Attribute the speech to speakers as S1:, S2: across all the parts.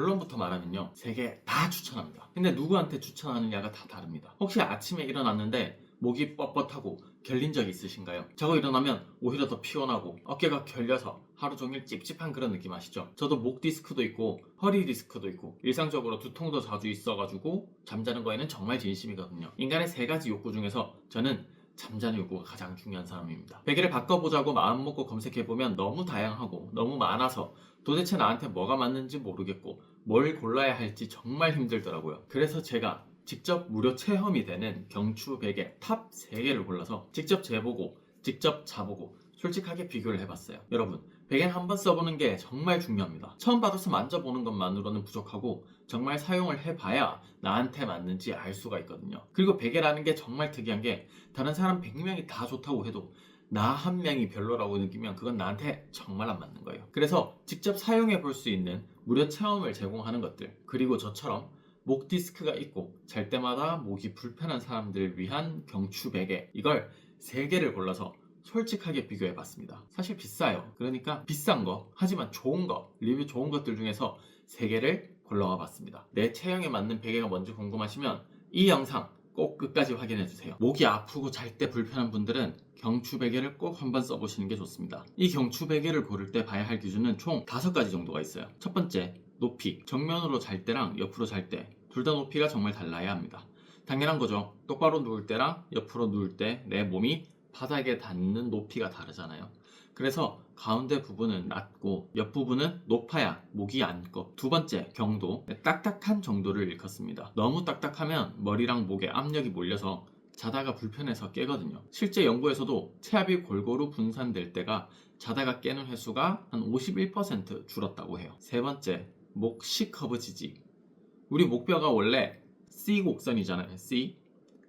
S1: 결론부터 말하면요, 3개 다 추천합니다. 근데 누구한테 추천하느냐가 다 다릅니다. 혹시 아침에 일어났는데 목이 뻣뻣하고 결린 적 있으신가요? 자고 일어나면 오히려 더 피곤하고 어깨가 결려서 하루 종일 찝찝한 그런 느낌 아시죠? 저도 목 디스크도 있고 허리 디스크도 있고 일상적으로 두통도 자주 있어가지고 잠자는 거에는 정말 진심이거든요. 인간의 3가지 욕구 중에서 저는 잠자는 욕구가 가장 중요한 사람입니다. 베개를 바꿔보자고 마음먹고 검색해보면 너무 다양하고 너무 많아서 도대체 나한테 뭐가 맞는지 모르겠고 뭘 골라야 할지 정말 힘들더라고요. 그래서 제가 직접 무료 체험이 되는 경추 베개 탑 3개를 골라서 직접 재보고 직접 자보고 솔직하게 비교를 해봤어요. 여러분, 베개는 한번 써보는 게 정말 중요합니다. 처음 받아서 만져보는 것만으로는 부족하고 정말 사용을 해봐야 나한테 맞는지 알 수가 있거든요. 그리고 베개라는 게 정말 특이한 게 다른 사람 100명이 다 좋다고 해도 나 한 명이 별로라고 느끼면 그건 나한테 정말 안 맞는 거예요. 그래서 직접 사용해 볼 수 있는 무료 체험을 제공하는 것들, 그리고 저처럼 목 디스크가 있고 잘 때마다 목이 불편한 사람들을 위한 경추 베개, 이걸 3개를 골라서 솔직하게 비교해 봤습니다. 사실 비싸요. 그러니까 비싼 거, 하지만 좋은 거, 리뷰 좋은 것들 중에서 3개를 골라와 봤습니다. 내 체형에 맞는 베개가 뭔지 궁금하시면 이 영상 꼭 끝까지 확인해 주세요. 목이 아프고 잘 때 불편한 분들은 경추 베개를 꼭 한번 써보시는 게 좋습니다. 이 경추 베개를 고를 때 봐야 할 기준은 총 5가지 정도가 있어요. 첫 번째, 높이. 정면으로 잘 때랑 옆으로 잘 때 둘 다 높이가 정말 달라야 합니다. 당연한 거죠. 똑바로 누울 때랑 옆으로 누울 때 내 몸이 바닥에 닿는 높이가 다르잖아요. 그래서 가운데 부분은 낮고 옆 부분은 높아야 목이 안 꺼. 두 번째, 경도. 딱딱한 정도를 일컫습니다. 너무 딱딱하면 머리랑 목에 압력이 몰려서 자다가 불편해서 깨거든요. 실제 연구에서도 체압이 골고루 분산될 때가 자다가 깨는 횟수가 한 51% 줄었다고 해요. 세 번째, 목 C 커브 지지. 우리 목뼈가 원래 C 곡선이잖아요. C.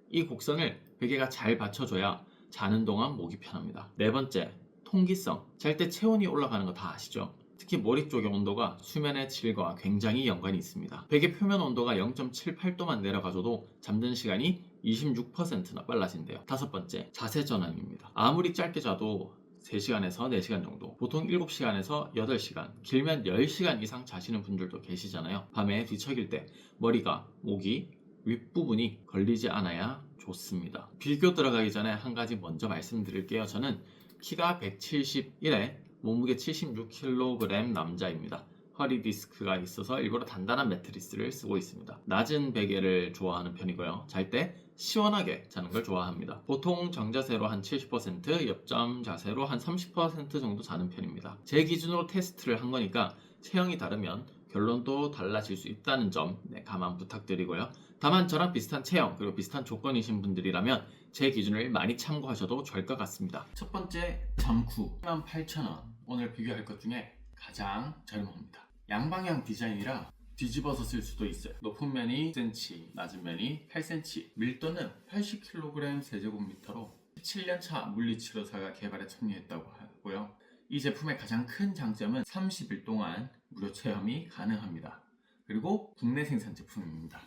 S1: 이 곡선을 베개가 잘 받쳐줘야 자는 동안 목이 편합니다. 네 번째, 통기성. 잘 때 체온이 올라가는 거 다 아시죠? 특히 머리 쪽의 온도가 수면의 질과 굉장히 연관이 있습니다. 베개 표면 온도가 0.78도만 내려가줘도 잠드는 시간이 26%나 빨라진대요. 다섯 번째, 자세 전환입니다. 아무리 짧게 자도 3시간에서 4시간 정도, 보통 7시간에서 8시간, 길면 10시간 이상 자시는 분들도 계시잖아요. 밤에 뒤척일 때 머리가, 목이, 윗부분이 걸리지 않아야 좋습니다. 비교 들어가기 전에 한 가지 먼저 말씀드릴게요. 저는 키가 171에 몸무게 76kg 남자입니다. 허리 디스크가 있어서 일부러 단단한 매트리스를 쓰고 있습니다. 낮은 베개를 좋아하는 편이고요. 잘 때 시원하게 자는 걸 좋아합니다. 보통 정자세로 한 70%, 옆잠 자세로 한 30% 정도 자는 편입니다. 제 기준으로 테스트를 한 거니까 체형이 다르면 결론도 달라질 수 있다는 점 감안 부탁드리고요. 다만 저랑 비슷한 체형 그리고 비슷한 조건이신 분들이라면 제 기준을 많이 참고하셔도 좋을 것 같습니다. 첫 번째, 잠쿠 18,000원. 오늘 비교할 것 중에 가장 저렴합니다. 양방향 디자인이라 뒤집어서 쓸 수도 있어요. 높은 면이 10cm, 낮은 면이 8cm. 밀도는 80kg 세제곱미터로 17년차 물리치료사가 개발에 참여했다고 하고요. 이 제품의 가장 큰 장점은 30일 동안 무료 체험이 가능합니다. 그리고 국내 생산 제품입니다.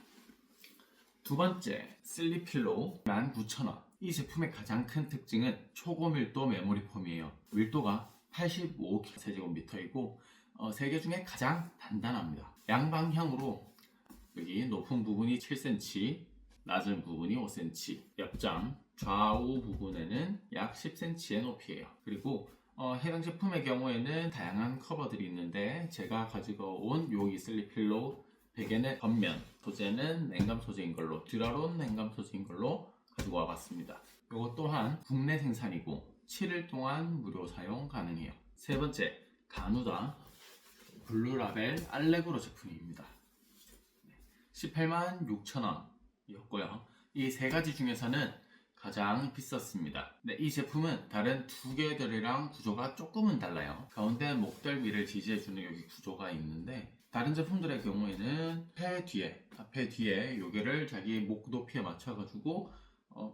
S1: 두 번째, 슬립필로우 19,000원. 이 제품의 가장 큰 특징은 초고밀도 메모리 폼이에요. 밀도가 85세제곱미터이고 세계 중에 가장 단단합니다. 양방향으로 여기 높은 부분이 7cm, 낮은 부분이 5cm, 옆장 좌우 부분에는 약 10cm의 높이에요. 그리고 해당 제품의 경우에는 다양한 커버들이 있는데 제가 가지고 온 여기 슬립필로우 베개는 겉면 소재는 냉감 소재인 걸로, 듀라론 냉감 소재인 걸로 가지고 와봤습니다. 이것 또한 국내 생산이고 7일 동안 무료 사용 가능해요. 세 번째, 가누다 블루라벨 알레그로 제품입니다. 186,000원이었고요. 이 3가지 중에서는 가장 비쌌습니다. 네, 이 제품은 다른 2개들이랑 구조가 조금은 달라요. 가운데 목덜미를 지지해주는 여기 구조가 있는데 다른 제품들의 경우에는 앞에 뒤에 여기를 자기 목 높이에 맞춰가지고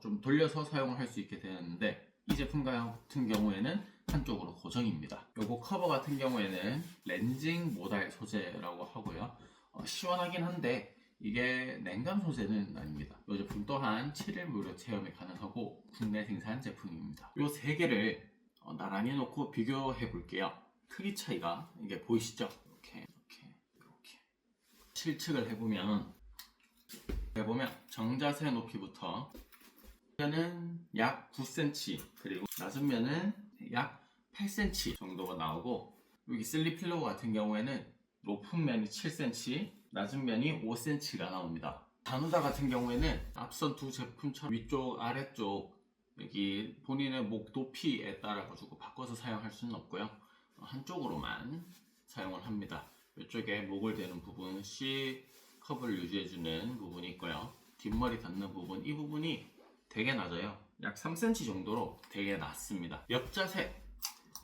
S1: 좀 돌려서 사용을 할 수 있게 되는데 이 제품 같은 경우에는 한쪽으로 고정입니다. 요거 커버 같은 경우에는 렌징 모달 소재라고 하고요. 시원하긴 한데 이게 냉감 소재는 아닙니다. 이 제품 또한 7일 무료 체험이 가능하고 국내 생산 제품입니다. 이 3개를 나란히 놓고 비교해 볼게요. 크기 차이가 이게 보이시죠? 이렇게. 실측을 해보면 정자세 높이부터 면은 약 9cm 그리고 낮은 면은 약 8cm 정도가 나오고, 여기 슬립필로우 같은 경우에는 높은 면이 7cm, 낮은 면이 5cm가 나옵니다. 가누다 같은 경우에는 앞선 두 제품처럼 위쪽, 아래쪽 여기 본인의 목 높이에 따라 가지고 바꿔서 사용할 수는 없고요. 한쪽으로만 사용을 합니다. 이쪽에 목을 대는 부분, C 컵을 유지해주는 부분이 있고요. 뒷머리 닿는 부분, 이 부분이 되게 낮아요. 약 3cm 정도로 되게 낮습니다.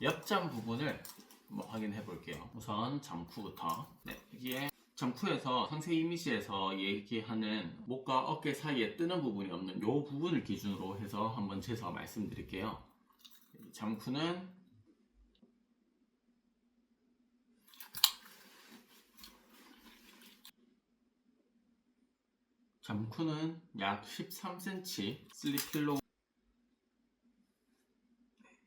S1: 옆잠 부분을 한번 확인해 볼게요. 우선 잠쿠부터. 네, 여기에 잠쿠에서 상세 이미지에서 얘기하는 목과 어깨 사이에 뜨는 부분이 없는 이 부분을 기준으로 해서 한번 재서 말씀드릴게요. 잠쿠는 약 13cm, 슬립필로우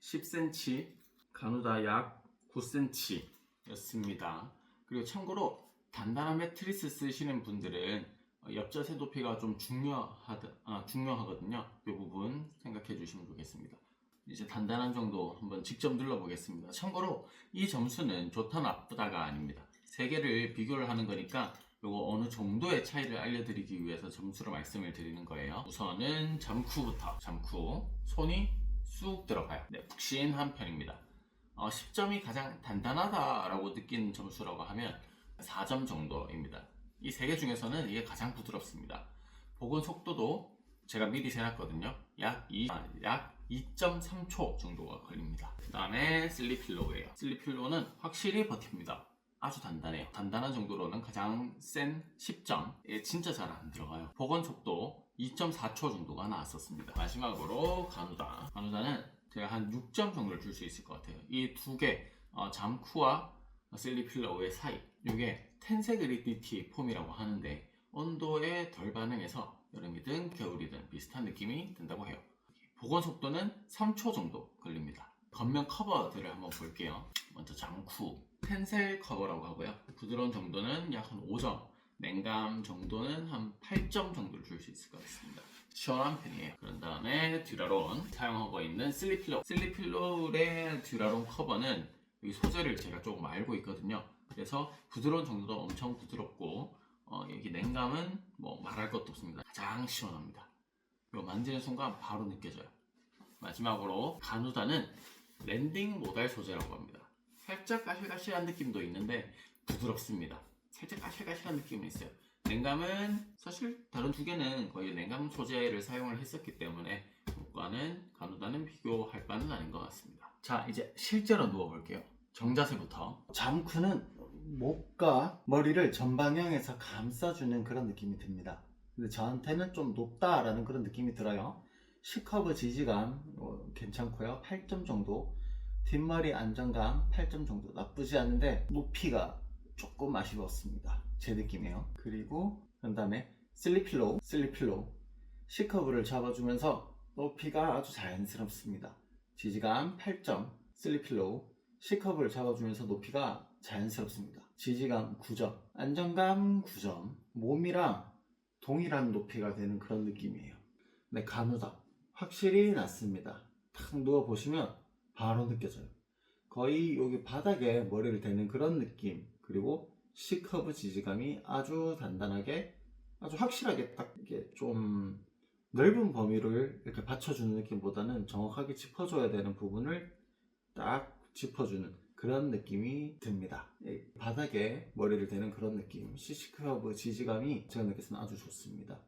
S1: 10cm, 가누다 약 9cm 였습니다. 그리고 참고로 단단한 매트리스 쓰시는 분들은 옆자세 높이가 좀 중요하거든요. 이 부분 생각해 주시면 좋겠습니다. 이제 단단한 정도 한번 직접 눌러보겠습니다. 참고로 이 점수는 좋다 나쁘다가 아닙니다. 세 개를 비교를 하는 거니까 요거 어느 정도의 차이를 알려드리기 위해서 점수로 말씀을 드리는 거예요. 우선은 잠쿠부터. 잠쿠 손이 쑥 들어가요. 네, 푹신한 편입니다. 10점이 가장 단단하다라고 느끼는 점수라고 하면 4점 정도입니다. 이 세 개 중에서는 이게 가장 부드럽습니다. 복원 속도도 제가 미리 재놨거든요. 약 2.3초 정도가 걸립니다. 그 다음에 슬립필로우예요. 슬립필로우는 확실히 버팁니다. 아주 단단해요. 단단한 정도로는 가장 센 10점. 진짜 잘 안 들어가요. 복원 속도 2.4초 정도가 나왔었습니다. 마지막으로 가누다. 가누다는 제가 한 6점 정도를 줄 수 있을 것 같아요. 이 두 개, 잠쿠와 슬립필로우의 사이, 이게 텐세그리디티 폼이라고 하는데 온도에 덜 반응해서 여름이든 겨울이든 비슷한 느낌이 든다고 해요. 복원 속도는 3초 정도 걸립니다. 겉면 커버들을 한번 볼게요. 먼저 잠쿠 텐셀 커버라고 하고요. 부드러운 정도는 약 한 5점, 냉감 정도는 한 8점 정도를 줄 수 있을 것 같습니다. 시원한 편이에요. 그런 다음에 듀라론 사용하고 있는 슬립필로우. 슬립필로우의 듀라론 커버는 이 소재를 제가 조금 알고 있거든요. 그래서 부드러운 정도도 엄청 부드럽고 여기 냉감은 뭐 말할 것도 없습니다. 가장 시원합니다. 이거 만지는 순간 바로 느껴져요. 마지막으로 가누다는 랜딩 모달 소재라고 합니다. 살짝 까실까실한 느낌도 있는데 부드럽습니다. 살짝 까실까실한 느낌은 있어요. 냉감은 사실 다른 두 개는 거의 냉감 소재를 사용을 했었기 때문에 이과는 가누다는 비교할 바는 아닌 것 같습니다. 자, 이제 실제로 누워볼게요. 정자세부터.
S2: 잠쿠는 목과 머리를 전방향에서 감싸주는 그런 느낌이 듭니다. 근데 저한테는 좀 높다라는 그런 느낌이 들어요. C커브 지지감 괜찮고요. 8점 정도. 뒷머리 안정감 8점 정도. 나쁘지 않은데 높이가 조금 아쉬웠습니다. 제 느낌이에요. 그리고 그 다음에 슬립필로우 C커브를 잡아주면서 높이가 아주 자연스럽습니다. 지지감 8점. 슬립필로우 C커브를 잡아주면서 높이가 자연스럽습니다. 지지감 9점, 안정감 9점, 몸이랑 동일한 높이가 되는 그런 느낌이에요. 네, 가누다 확실히 낫습니다. 탁 누워보시면 바로 느껴져요. 거의 여기 바닥에 머리를 대는 그런 느낌. 그리고 C커브 지지감이 아주 단단하게, 아주 확실하게 딱 이게 좀 넓은 범위를 이렇게 받쳐주는 느낌보다는 정확하게 짚어줘야 되는 부분을 딱 짚어주는 그런 느낌이 듭니다. 바닥에 머리를 대는 그런 느낌, C커브 지지감이 제가 느꼈을 때는 아주 좋습니다.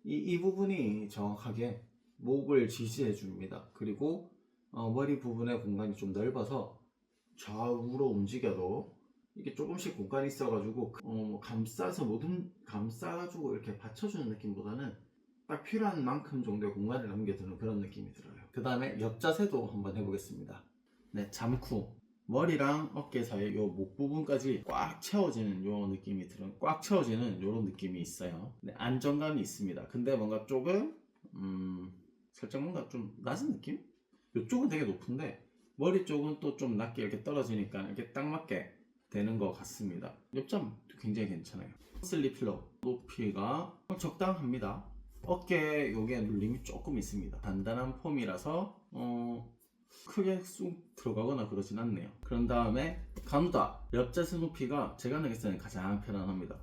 S2: 이 부분이 정확하게 목을 지지해 줍니다. 그리고 머리 부분의 공간이 좀 넓어서 좌우로 움직여도 이게 조금씩 공간이 있어가지고 감싸서 감싸가지고 이렇게 받쳐주는 느낌보다는 딱 필요한 만큼 정도의 공간을 남겨두는 그런 느낌이 들어요. 그 다음에 옆자세도 한번 해보겠습니다. 네, 잠쿠 머리랑 어깨 사이 요 목 부분까지 꽉 채워지는 요 느낌이 들어요. 꽉 채워지는 요런 느낌이 있어요. 네, 안정감이 있습니다. 근데 뭔가 조금 살짝 뭔가 좀 낮은 느낌? 요쪽은 되게 높은데 머리 쪽은 또 좀 낮게 이렇게 떨어지니까 이렇게 딱 맞게 되는 것 같습니다. 옆잠 굉장히 괜찮아요. 슬립필러 높이가 적당합니다. 어깨 요게 눌림이 조금 있습니다. 단단한 폼이라서 크게 쑥 들어가거나 그러진 않네요. 그런 다음에 가누다 옆자세 높이가 제가 느꼈을 때는 가장 편안합니다.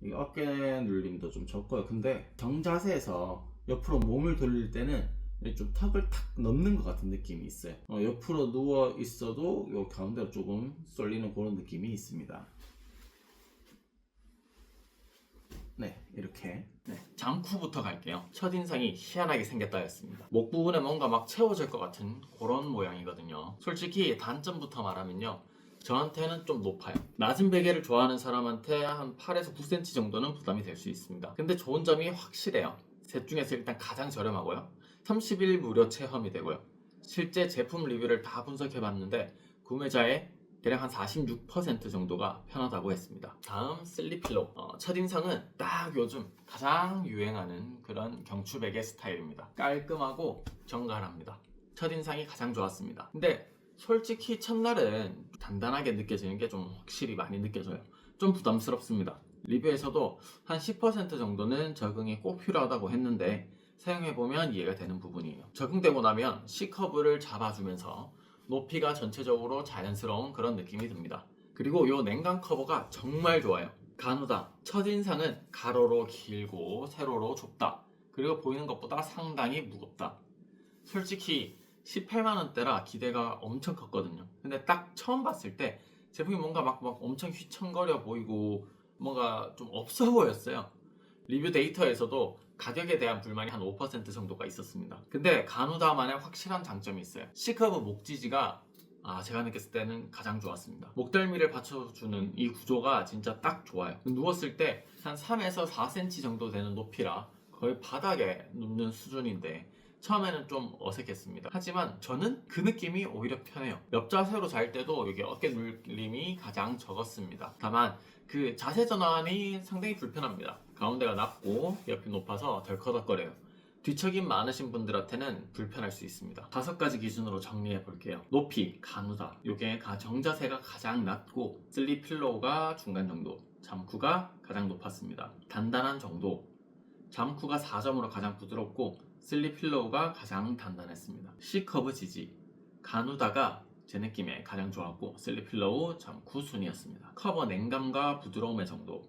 S2: 이 어깨 눌림도 좀 적고요. 근데 정자세에서 옆으로 몸을 돌릴 때는 좀 턱을 탁 넘는 것 같은 느낌이 있어요. 옆으로 누워 있어도 요 가운데로 조금 쏠리는 그런 느낌이 있습니다. 네, 이렇게.
S1: 네, 잠쿠부터 갈게요. 첫인상이 희한하게 생겼다 했습니다. 목 부분에 뭔가 막 채워질 것 같은 그런 모양이거든요. 솔직히 단점부터 말하면요, 저한테는 좀 높아요. 낮은 베개를 좋아하는 사람한테 한 8에서 9cm 정도는 부담이 될 수 있습니다. 근데 좋은 점이 확실해요. 셋 중에서 일단 가장 저렴하고요, 30일 무료 체험이 되고요, 실제 제품 리뷰를 다 분석해봤는데 구매자의 대략 한 46% 정도가 편하다고 했습니다. 다음 슬립필로우. 첫인상은 딱 요즘 가장 유행하는 그런 경추베개 스타일입니다. 깔끔하고 정갈합니다. 첫인상이 가장 좋았습니다. 근데 솔직히 첫날은 단단하게 느껴지는 게 좀 확실히 많이 느껴져요. 좀 부담스럽습니다. 리뷰에서도 한 10% 정도는 적응이 꼭 필요하다고 했는데 사용해보면 이해가 되는 부분이에요. 적응되고 나면 C커브를 잡아주면서 높이가 전체적으로 자연스러운 그런 느낌이 듭니다. 그리고 이 냉각 커버가 정말 좋아요. 가누다 첫인상은 가로로 길고 세로로 좁다. 그리고 보이는 것보다 상당히 무겁다. 솔직히 18만원대라 기대가 엄청 컸거든요. 근데 딱 처음 봤을 때 제품이 뭔가 막 엄청 휘청거려 보이고 뭔가 좀 없어 보였어요. 리뷰 데이터에서도 가격에 대한 불만이 한 5% 정도가 있었습니다. 근데 가누다만의 확실한 장점이 있어요. C커브 목 지지가 제가 느꼈을 때는 가장 좋았습니다. 목덜미를 받쳐주는 이 구조가 진짜 딱 좋아요. 누웠을 때 한 3에서 4cm 정도 되는 높이라 거의 바닥에 눕는 수준인데 처음에는 좀 어색했습니다. 하지만 저는 그 느낌이 오히려 편해요. 옆자세로 잘 때도 여기 어깨 눌림이 가장 적었습니다. 다만 그 자세 전환이 상당히 불편합니다. 가운데가 낮고 옆이 높아서 덜커덕거려요. 뒤척임 많으신 분들한테는 불편할 수 있습니다. 5가지 기준으로 정리해 볼게요. 높이, 가누다. 요게 정자세가 가장 낮고 슬립필로우가 중간 정도, 잠쿠가 가장 높았습니다. 단단한 정도, 잠쿠가 4점으로 가장 부드럽고 슬립필로우가 가장 단단했습니다. C커브 지지, 가누다가 제 느낌에 가장 좋았고 슬립필로우, 잠쿠 순이었습니다. 커버 냉감과 부드러움의 정도,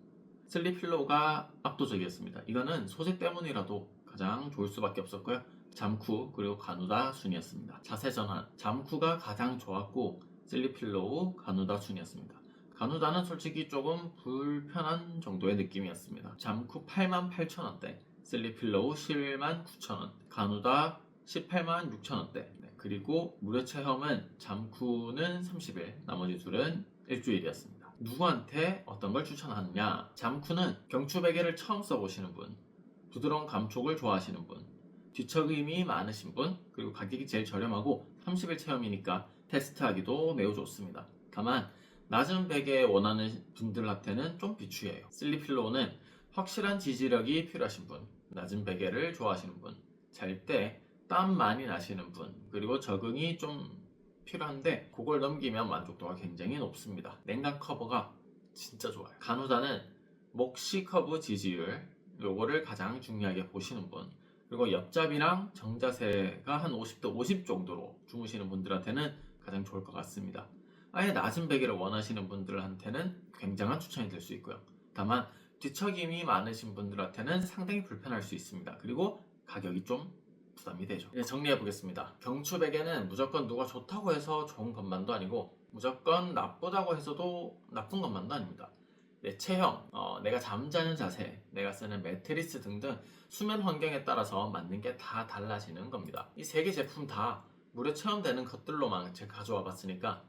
S1: 슬립필로우가 압도적이었습니다. 이거는 소재 때문이라도 가장 좋을 수밖에 없었고요. 잠쿠 그리고 가누다 순이었습니다. 자세 전환, 잠쿠가 가장 좋았고 슬립필로우, 가누다 순이었습니다. 가누다는 솔직히 조금 불편한 정도의 느낌이었습니다. 잠쿠 88,000원대, 슬립필로우 119,000원, 가누다 186,000원대. 그리고 무료 체험은 잠쿠는 30일, 나머지 둘은 일주일이었습니다. 누구한테 어떤 걸 추천하느냐? 잠쿠는 경추베개를 처음 써보시는 분, 부드러운 감촉을 좋아하시는 분, 뒤척임이 많으신 분, 그리고 가격이 제일 저렴하고 30일 체험이니까 테스트하기도 매우 좋습니다. 다만 낮은 베개 원하는 분들한테는 좀 비추해요. 슬립필로우는 확실한 지지력이 필요하신 분, 낮은 베개를 좋아하시는 분, 잘 때 땀 많이 나시는 분, 그리고 적응이 좀 필요한데 그걸 넘기면 만족도가 굉장히 높습니다. 냉각 커버가 진짜 좋아요. 가누다는 목 C커브 지지율, 요거를 가장 중요하게 보시는 분, 그리고 옆잡이랑 정자세가 한 50대 50 정도로 주무시는 분들한테는 가장 좋을 것 같습니다. 아예 낮은 베개를 원하시는 분들한테는 굉장한 추천이 될 수 있고요. 다만 뒤척임이 많으신 분들한테는 상당히 불편할 수 있습니다. 그리고 가격이 좀 부담이 되죠. 이제 정리해 보겠습니다. 경추베개는 무조건 누가 좋다고 해서 좋은 것만도 아니고 무조건 나쁘다고 해서도 나쁜 것만도 아닙니다. 내 체형, 내가 잠자는 자세, 내가 쓰는 매트리스 등등 수면 환경에 따라서 맞는 게 다 달라지는 겁니다. 이 3개 제품 다 무료 체험되는 것들로만 제가 가져와 봤으니까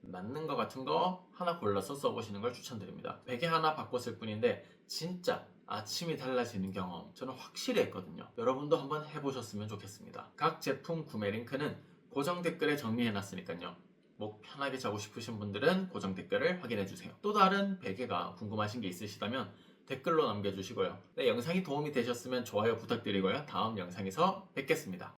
S1: 맞는 거 같은 거 하나 골라서 써보시는 걸 추천드립니다. 베개 하나 바꿨을 뿐인데 진짜 아침이 달라지는 경험 저는 확실히 했거든요. 여러분도 한번 해보셨으면 좋겠습니다. 각 제품 구매 링크는 고정 댓글에 정리해놨으니까요. 목 편하게 자고 싶으신 분들은 고정 댓글을 확인해주세요. 또 다른 베개가 궁금하신 게 있으시다면 댓글로 남겨주시고요. 네, 영상이 도움이 되셨으면 좋아요 부탁드리고요. 다음 영상에서 뵙겠습니다.